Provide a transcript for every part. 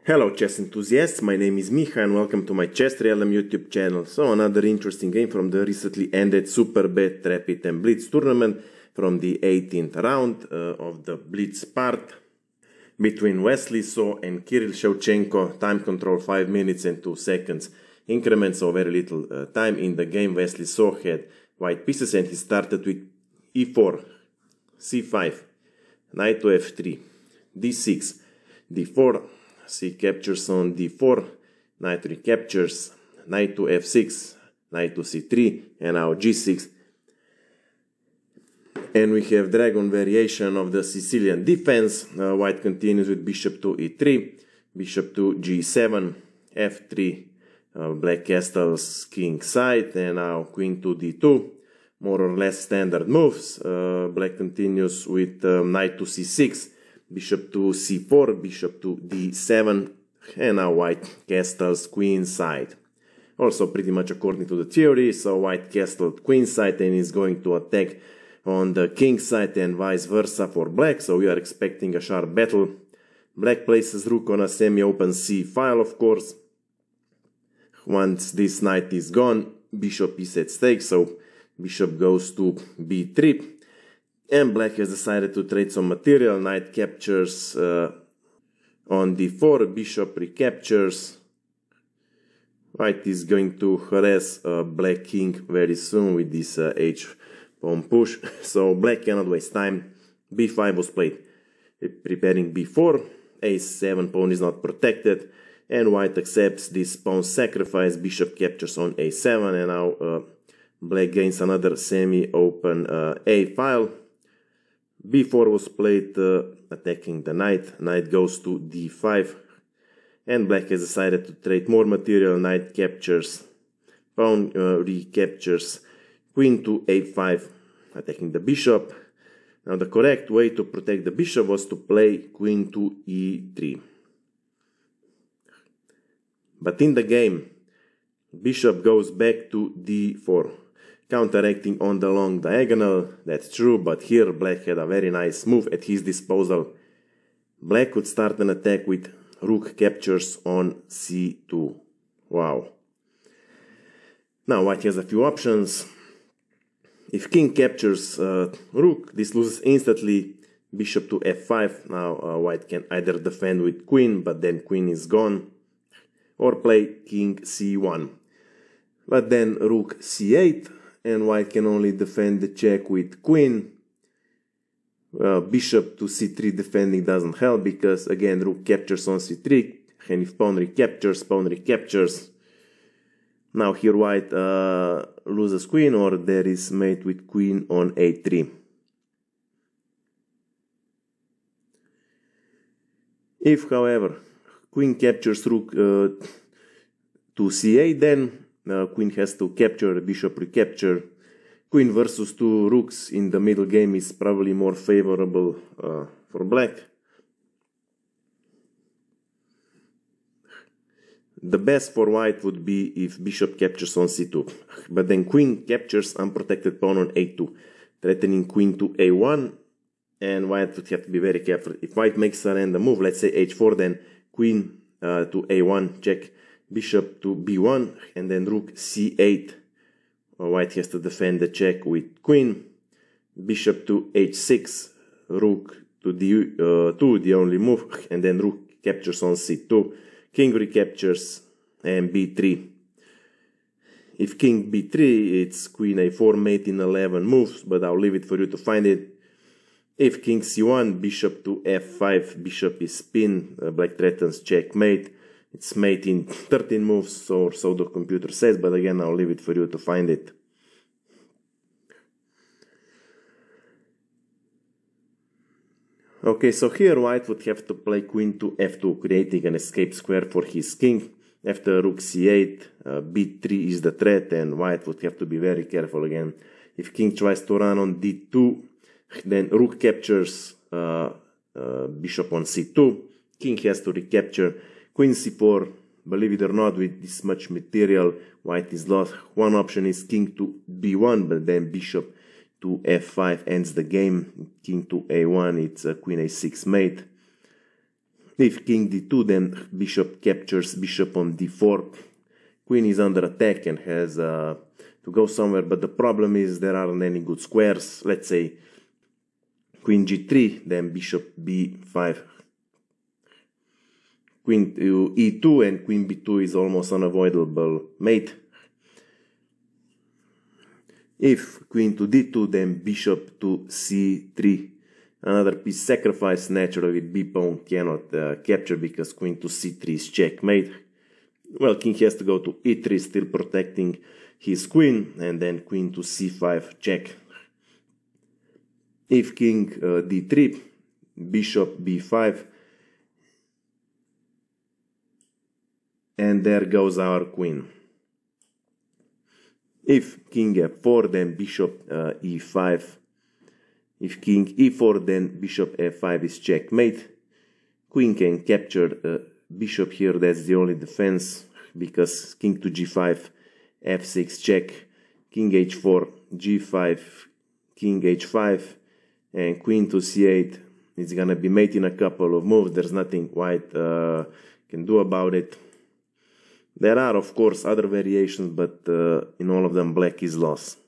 Hello chess enthusiasts, my name is Miha and welcome to my chessrealm YouTube channel. So another interesting game from the recently ended SuperBet Rapid&Blitz tournament from the 18th round of the Blitz part between Wesley and Kirill Shevchenko. Time control 5 minutes and 2 seconds increments, so very little time in the game. Wesley had white pieces and he started with e4, c5, knight to f3, d6, d4, c captures on d4, knight recaptures, knight to f6, knight to c3, and now g6. And we have dragon variation of the Sicilian defense. White continues with bishop to e3, bishop to g7, f3, black castles king side, and now queen to d2. More or less standard moves. Black continues with knight to c6, bishop to c4, bishop to d7, and now white castles queen side. Also pretty much according to the theory, so white castled queen side and is going to attack on the king side and vice versa for black, so we are expecting a sharp battle. Black places rook on a semi-open c file, of course. Once this knight is gone, bishop is at stake, so bishop goes to b3. And black has decided to trade some material. Knight captures on d4, bishop recaptures. White is going to harass black king very soon with this h-pawn push. So black cannot waste time. b5 was played, preparing b4. a7 pawn is not protected. And white accepts this pawn sacrifice. Bishop captures on a7. And now black gains another semi-open a file. b4 was played, attacking the knight. Knight goes to d5. And black has decided to trade more material. Knight captures, pawn recaptures, queen to a5, attacking the bishop. Now the correct way to protect the bishop was to play queen to e3. But in the game, bishop goes back to d4. Counteracting on the long diagonal, that's true, but here black had a very nice move at his disposal. Black could start an attack with rook captures on c2. Wow. Now white has a few options. If king captures rook, this loses instantly. Bishop to f5. Now white can either defend with queen, but then queen is gone, or play king c1. But then rook c8. And white can only defend the check with queen. Bishop to c3 defending doesn't help because again rook captures on c3, and if pawn recaptures. Now here white loses queen, or there is mate with queen on a3. If however queen captures rook to c8, then queen has to capture, bishop recapture. Queen versus two rooks in the middle game is probably more favorable for black. The best for white would be if bishop captures on c2, but then queen captures unprotected pawn on a2, threatening queen to a1, and white would have to be very careful. If white makes a random move, let's say h4, then queen to a1, check, bishop to b1, and then rook c8. White has to defend the check with queen. Bishop to h6, rook to d2, the only move, and then rook captures on c2. King recaptures, and b3. If king b3, it's queen a4, mate in 11 moves, but I'll leave it for you to find it. If king c1, bishop to f5, bishop is pinned, black threatens checkmate. It's mate in 13 moves, or so the computer says, but again I'll leave it for you to find it. Okay, so here white would have to play queen to f2, creating an escape square for his king. After rook c8, b3 is the threat, and white would have to be very careful again. If king tries to run on d2, then rook captures bishop on c2, king has to recapture. Queen c4, believe it or not, with this much material, white is lost. One option is king to b1, but then bishop to f5 ends the game. King to a1, it's a queen a6 mate. If king d2, then bishop captures bishop on d4. Queen is under attack and has to go somewhere, but the problem is there aren't any good squares. Let's say queen g3, then bishop b5. Queen to e2 and queen b2 is almost unavoidable mate. If queen to d2, then bishop to c3. Another piece sacrifice. Naturally b pawn cannot capture because queen to c3 is checkmate. Well, king has to go to e3, still protecting his queen, and then queen to c5 check. If king d3, bishop b5, and there goes our queen. If king f4, then bishop e5. If king e4, then bishop f5 is checkmate. Queen can capture bishop here, that's the only defense, because king to g5, f6 check, king h4, g5, king h5, and queen to c8. It's gonna be mate in a couple of moves. There's nothing white can do about it. There are, of course, other variations, but in all of them, black is lost.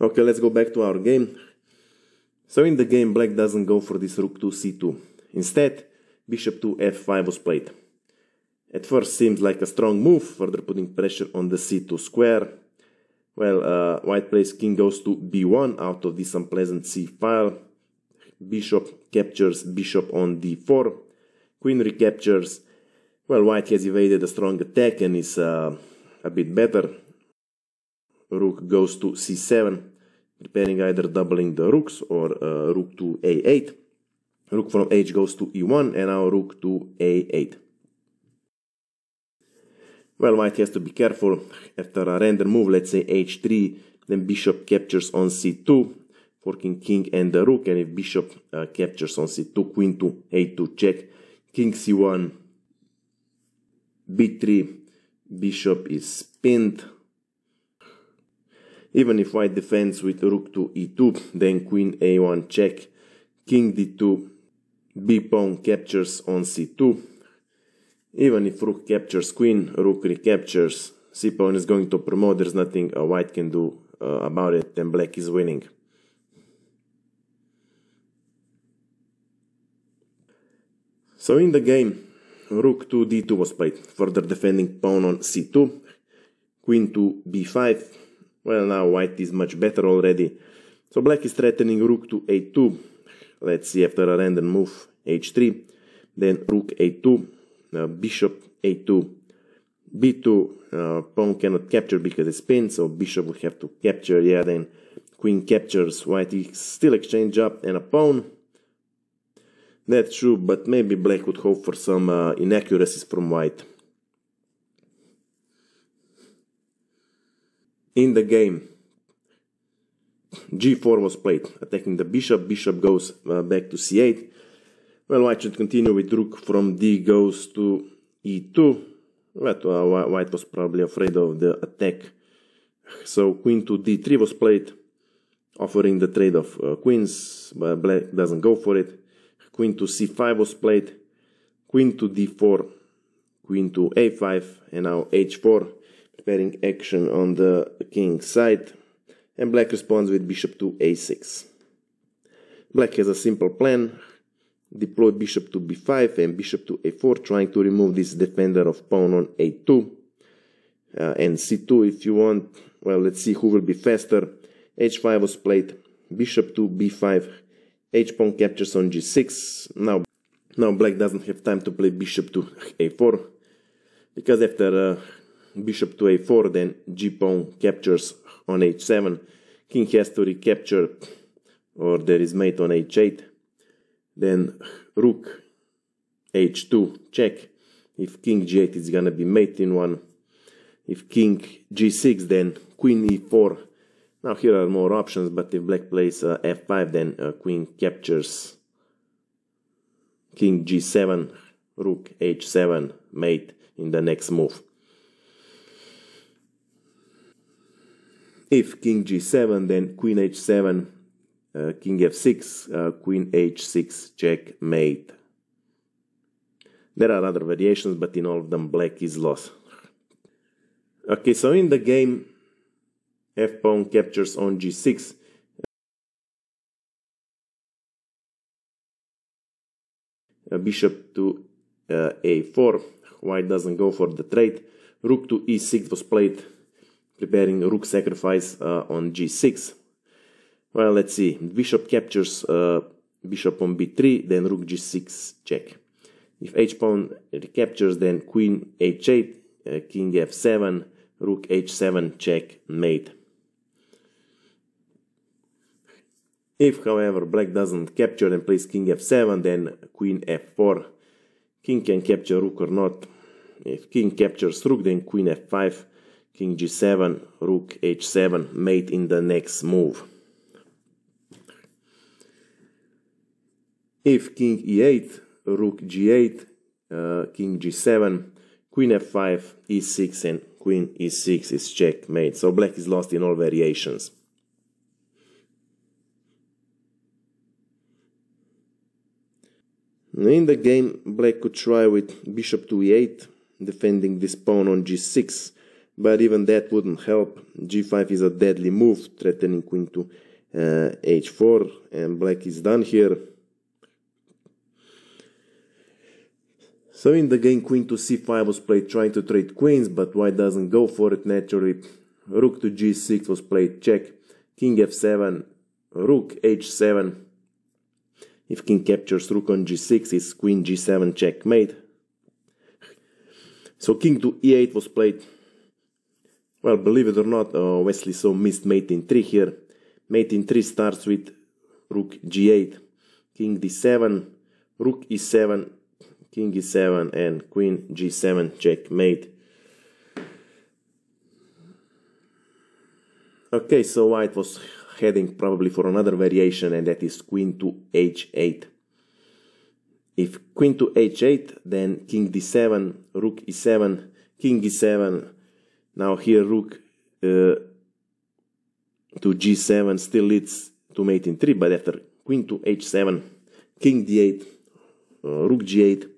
Okay, let's go back to our game. So in the game, black doesn't go for this rook to c2. Instead, bishop to f5 was played. At first seems like a strong move, further putting pressure on the c2 square. Well, white plays king goes to b1 out of this unpleasant c file. Bishop captures bishop on d4. Queen recaptures. Well, white has evaded a strong attack and is a bit better. Rook goes to c7, preparing either doubling the rooks or rook to a8. Rook from h goes to e1 and now rook to a8. Well, white has to be careful. After a random move, let's say h3, then bishop captures on c2, forking king and the rook, and if bishop captures on c2, queen to a2 check, king c1, b3, bishop is pinned. Even if white defends with rook to e2, then queen a1 check, king d2, b pawn captures on c2. Even if rook captures queen, rook recaptures, c pawn is going to promote, there's nothing white can do about it, and black is winning. So in the game, rook to d2 was played, further defending pawn on c2, queen to b5. Well, now white is much better already, so black is threatening rook to a2. Let's see, after a random move, h3, then rook a2, bishop a2, b2, pawn cannot capture because it's pinned, so bishop will have to capture. Yeah, then queen captures, white is still exchange up and a pawn. That's true, but maybe black would hope for some inaccuracies from white. In the game, g4 was played, attacking the bishop. Bishop goes back to c8. Well, white should continue with rook from d goes to e2, but white was probably afraid of the attack. So queen to d3 was played, offering the trade of queens, but black doesn't go for it. Queen to c5 was played, queen to d4, queen to a5, and now h4, preparing action on the king's side, and black responds with bishop to a6. Black has a simple plan. Deploy bishop to b5 and bishop to a4, trying to remove this defender of pawn on a2 and c2 if you want. Well, let's see who will be faster. h5 was played, bishop to b5, h-pawn captures on g6. Now black doesn't have time to play bishop to a4, because after bishop to a4, then g-pawn captures on h7. King has to recapture, or there is mate on h8. Then rook h2 check. If king g8, it's gonna be mate in one. If king g6, then queen e4. Now here are more options, but if black plays f5, then queen captures, king g7, rook h7, mate in the next move. If king g7, then queen h7, king f6, queen h6, checkmate. There are other variations, but in all of them black is lost. Okay, so in the game, f-pawn captures on g6. Bishop to a4. White doesn't go for the trade. Rook to e6 was played, preparing rook sacrifice on g6. Well, let's see. Bishop captures bishop on b3, then rook g6 check. If h-pawn recaptures, then queen h8, king f7, rook h7 checkmate. If, however, black doesn't capture and plays king f7, then queen f4. King can capture rook or not. If king captures rook, then queen f5, king g7, rook h7, mate in the next move. If king e8, rook g8, king g7, queen f5, e6, and queen e6 is checkmate. So black is lost in all variations. In the game, black could try with bishop to e8, defending this pawn on g6, but even that wouldn't help. g5 is a deadly move, threatening queen to h4, and black is done here. So in the game, queen to c5 was played trying to trade queens, but white doesn't go for it naturally. Rook to g6 was played check, king f7, rook h7. If king captures rook on g6, it's queen g7 checkmate. So king to e8 was played. Well, believe it or not, Wesley missed mate in 3 here. Mate in 3 starts with rook g8, king d7, rook e7, king e7, and queen g7 checkmate. Okay, so white was heading probably for another variation, and that is queen to h8. If queen to h8, then king d7, rook e7, king e7. Now here rook to g7 still leads to mate in 3, but after queen to h7, king d8, rook g8,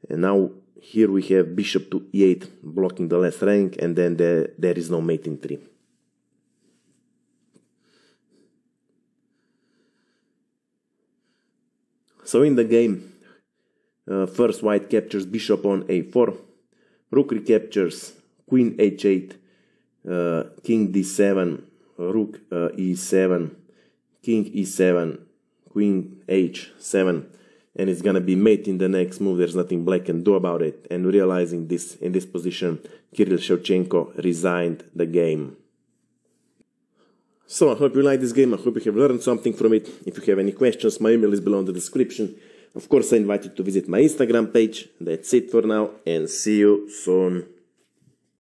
and now here we have bishop to e8 blocking the last rank, and then there is no mate in 3. So in the game, first white captures bishop on a4, rook recaptures, queen h8, king d7, rook e7, king e7, queen h7, and it's gonna be mate in the next move. There's nothing black can do about it. And realizing this in this position, Kirill Shevchenko resigned the game. So I hope you like this game, I hope you have learned something from it. If you have any questions, my email is below in the description. Of course, I invite you to visit my Instagram page. That's it for now, and see you soon.